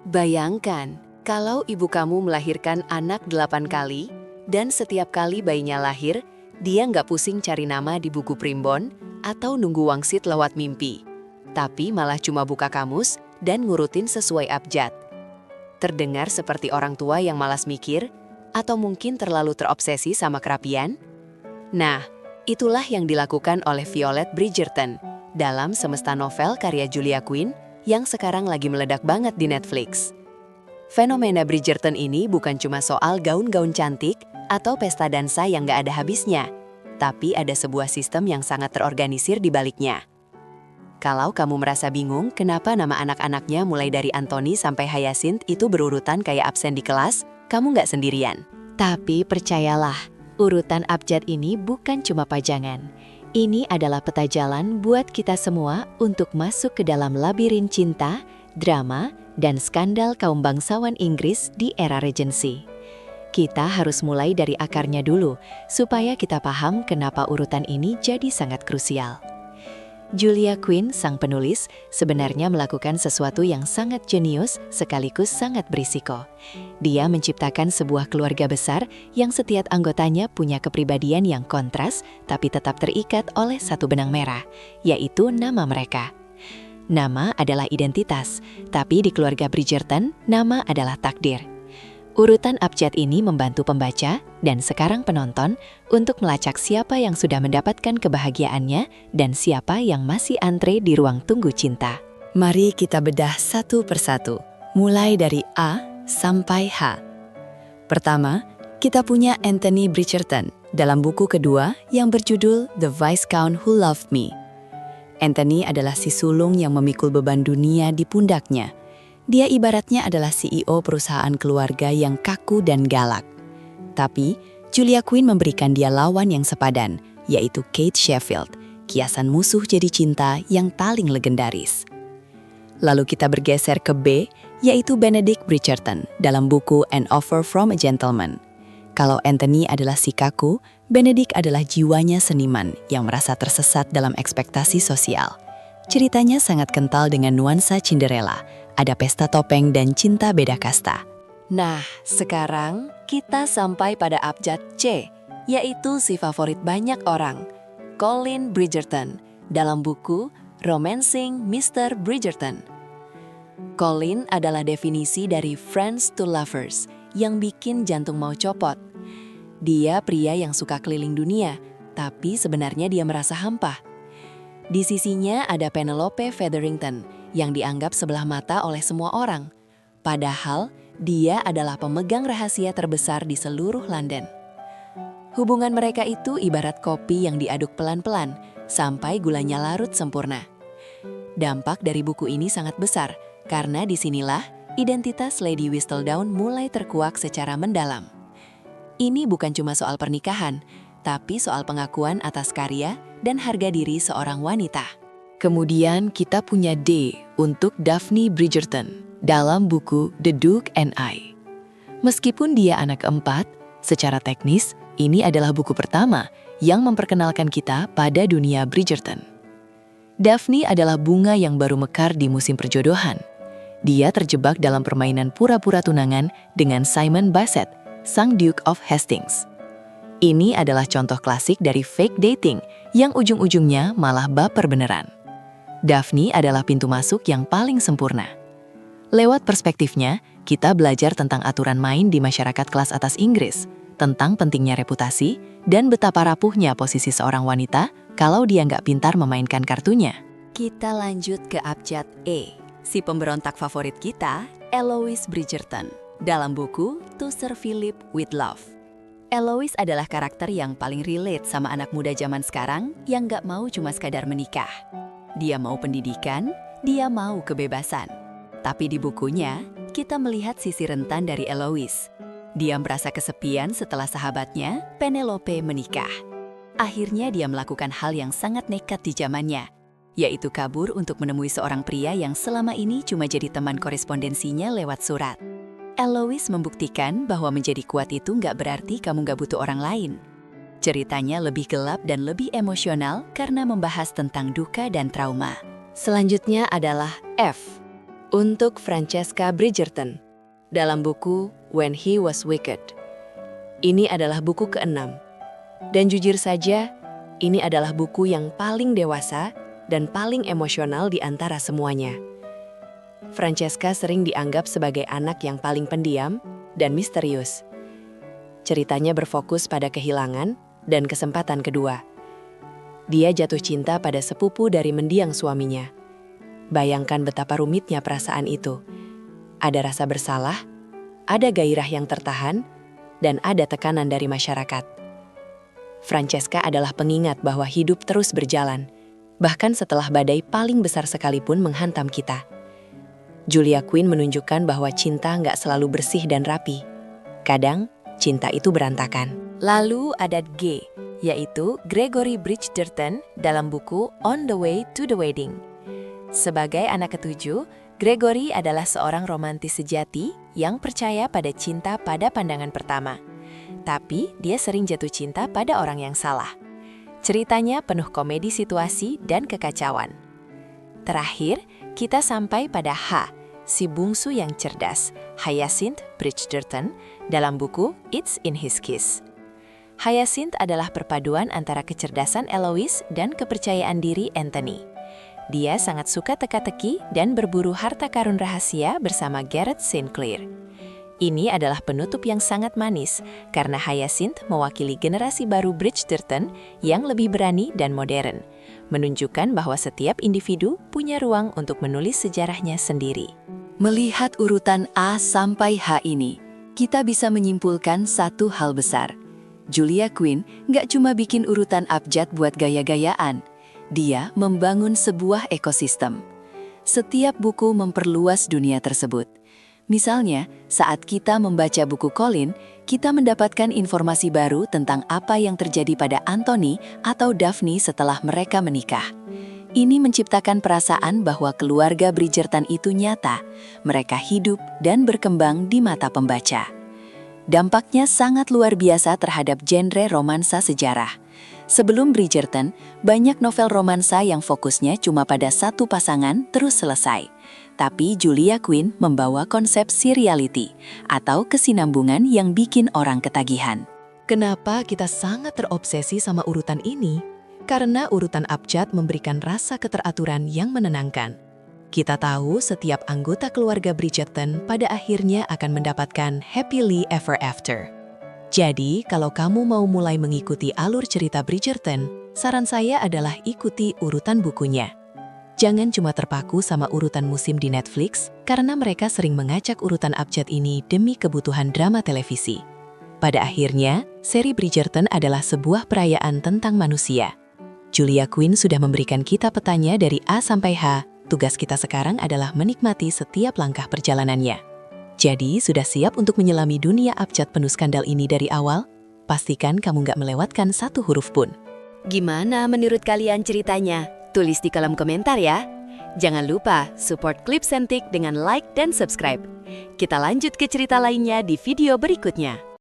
Bayangkan, kalau ibu kamu melahirkan anak 8 kali, dan setiap kali bayinya lahir, dia nggak pusing cari nama di buku primbon atau nunggu wangsit lewat mimpi, tapi malah cuma buka kamus dan ngurutin sesuai abjad. Terdengar seperti orang tua yang malas mikir, atau mungkin terlalu terobsesi sama kerapian? Nah, itulah yang dilakukan oleh Violet Bridgerton dalam Semesta Novel karya Julia Quinn yang sekarang lagi meledak banget di Netflix. Fenomena Bridgerton ini bukan cuma soal gaun-gaun cantik atau pesta dansa yang nggak ada habisnya, tapi ada sebuah sistem yang sangat terorganisir di baliknya. Kalau kamu merasa bingung kenapa nama anak-anaknya mulai dari Anthony sampai Hyacinth itu berurutan kayak absen di kelas, kamu nggak sendirian. Tapi percayalah, urutan abjad ini bukan cuma pajangan. Ini adalah peta jalan buat kita semua untuk masuk ke dalam labirin cinta, drama, dan skandal kaum bangsawan Inggris di era Regency. Kita harus mulai dari akarnya dulu, supaya kita paham kenapa urutan ini jadi sangat krusial. Julia Quinn, sang penulis, sebenarnya melakukan sesuatu yang sangat jenius sekaligus sangat berisiko. Dia menciptakan sebuah keluarga besar yang setiap anggotanya punya kepribadian yang kontras tapi tetap terikat oleh satu benang merah, yaitu nama mereka. Nama adalah identitas, tapi di keluarga Bridgerton, nama adalah takdir. Urutan abjad ini membantu pembaca dan sekarang penonton untuk melacak siapa yang sudah mendapatkan kebahagiaannya dan siapa yang masih antre di ruang tunggu cinta. Mari kita bedah satu persatu, mulai dari A sampai H. Pertama, kita punya Anthony Bridgerton dalam buku kedua yang berjudul The Viscount Who Loved Me. Anthony adalah si sulung yang memikul beban dunia di pundaknya. Dia ibaratnya adalah CEO perusahaan keluarga yang kaku dan galak. Tapi, Julia Quinn memberikan dia lawan yang sepadan, yaitu Kate Sheffield, kiasan musuh jadi cinta yang paling legendaris. Lalu kita bergeser ke B, yaitu Benedict Bridgerton dalam buku An Offer from a Gentleman. Kalau Anthony adalah si kaku, Benedict adalah jiwanya seniman yang merasa tersesat dalam ekspektasi sosial. Ceritanya sangat kental dengan nuansa Cinderella, ada pesta topeng dan cinta beda kasta. Nah, sekarang kita sampai pada abjad C, yaitu si favorit banyak orang, Colin Bridgerton, dalam buku Romancing Mr. Bridgerton. Colin adalah definisi dari friends to lovers, yang bikin jantung mau copot. Dia pria yang suka keliling dunia, tapi sebenarnya dia merasa hampa. Di sisinya ada Penelope Featherington, yang dianggap sebelah mata oleh semua orang. Padahal, dia adalah pemegang rahasia terbesar di seluruh London. Hubungan mereka itu ibarat kopi yang diaduk pelan-pelan, sampai gulanya larut sempurna. Dampak dari buku ini sangat besar, karena disinilah identitas Lady Whistledown mulai terkuak secara mendalam. Ini bukan cuma soal pernikahan, tapi soal pengakuan atas karya dan harga diri seorang wanita. Kemudian kita punya D untuk Daphne Bridgerton dalam buku The Duke and I. Meskipun dia anak keempat, secara teknis ini adalah buku pertama yang memperkenalkan kita pada dunia Bridgerton. Daphne adalah bunga yang baru mekar di musim perjodohan. Dia terjebak dalam permainan pura-pura tunangan dengan Simon Basset, sang Duke of Hastings. Ini adalah contoh klasik dari fake dating yang ujung-ujungnya malah baper beneran. Daphne adalah pintu masuk yang paling sempurna. Lewat perspektifnya, kita belajar tentang aturan main di masyarakat kelas atas Inggris, tentang pentingnya reputasi, dan betapa rapuhnya posisi seorang wanita kalau dia nggak pintar memainkan kartunya. Kita lanjut ke abjad E, si pemberontak favorit kita, Eloise Bridgerton, dalam buku To Sir Philip with Love. Eloise adalah karakter yang paling relate sama anak muda zaman sekarang yang nggak mau cuma sekadar menikah. Dia mau pendidikan, dia mau kebebasan. Tapi di bukunya, kita melihat sisi rentan dari Eloise. Dia merasa kesepian setelah sahabatnya, Penelope, menikah. Akhirnya dia melakukan hal yang sangat nekat di zamannya, yaitu kabur untuk menemui seorang pria yang selama ini cuma jadi teman korespondensinya lewat surat. Eloise membuktikan bahwa menjadi kuat itu nggak berarti kamu nggak butuh orang lain. Ceritanya lebih gelap dan lebih emosional karena membahas tentang duka dan trauma. Selanjutnya adalah F, Untuk Francesca Bridgerton, dalam buku When He Was Wicked. Ini adalah buku ke-6. Dan jujur saja, ini adalah buku yang paling dewasa dan paling emosional di antara semuanya. Francesca sering dianggap sebagai anak yang paling pendiam dan misterius. Ceritanya berfokus pada kehilangan dan kesempatan kedua. Dia jatuh cinta pada sepupu dari mendiang suaminya. Bayangkan betapa rumitnya perasaan itu. Ada rasa bersalah, ada gairah yang tertahan, dan ada tekanan dari masyarakat. Francesca adalah pengingat bahwa hidup terus berjalan, bahkan setelah badai paling besar sekalipun menghantam kita. Julia Quinn menunjukkan bahwa cinta nggak selalu bersih dan rapi. Kadang, cinta itu berantakan. Lalu ada G, yaitu Gregory Bridgerton dalam buku On the Way to the Wedding. Sebagai anak ketujuh, Gregory adalah seorang romantis sejati yang percaya pada cinta pada pandangan pertama. Tapi dia sering jatuh cinta pada orang yang salah. Ceritanya penuh komedi situasi dan kekacauan. Terakhir, kita sampai pada H, si bungsu yang cerdas, Hyacinth Bridgerton, dalam buku It's in His Kiss. Hyacinth adalah perpaduan antara kecerdasan Eloise dan kepercayaan diri Anthony. Dia sangat suka teka-teki dan berburu harta karun rahasia bersama Gareth Sinclair. Ini adalah penutup yang sangat manis, karena Hyacinth mewakili generasi baru Bridgerton yang lebih berani dan modern, menunjukkan bahwa setiap individu punya ruang untuk menulis sejarahnya sendiri. Melihat urutan A sampai H ini, kita bisa menyimpulkan satu hal besar. Julia Quinn nggak cuma bikin urutan abjad buat gaya-gayaan, dia membangun sebuah ekosistem. Setiap buku memperluas dunia tersebut. Misalnya, saat kita membaca buku Colin, kita mendapatkan informasi baru tentang apa yang terjadi pada Anthony atau Daphne setelah mereka menikah. Ini menciptakan perasaan bahwa keluarga Bridgerton itu nyata, mereka hidup dan berkembang di mata pembaca. Dampaknya sangat luar biasa terhadap genre romansa sejarah. Sebelum Bridgerton, banyak novel romansa yang fokusnya cuma pada satu pasangan terus selesai. Tapi Julia Quinn membawa konsep seriality atau kesinambungan yang bikin orang ketagihan. Kenapa kita sangat terobsesi sama urutan ini? Karena urutan abjad memberikan rasa keteraturan yang menenangkan. Kita tahu setiap anggota keluarga Bridgerton pada akhirnya akan mendapatkan happily ever after. Jadi, kalau kamu mau mulai mengikuti alur cerita Bridgerton, saran saya adalah ikuti urutan bukunya. Jangan cuma terpaku sama urutan musim di Netflix, karena mereka sering mengacak urutan abjad ini demi kebutuhan drama televisi. Pada akhirnya, seri Bridgerton adalah sebuah perayaan tentang manusia. Julia Quinn sudah memberikan kita petanya dari A sampai H, tugas kita sekarang adalah menikmati setiap langkah perjalanannya. Jadi, sudah siap untuk menyelami dunia abjad penuh skandal ini dari awal? Pastikan kamu nggak melewatkan satu huruf pun. Gimana menurut kalian ceritanya? Tulis di kolom komentar ya. Jangan lupa support Clipsentik dengan like dan subscribe. Kita lanjut ke cerita lainnya di video berikutnya.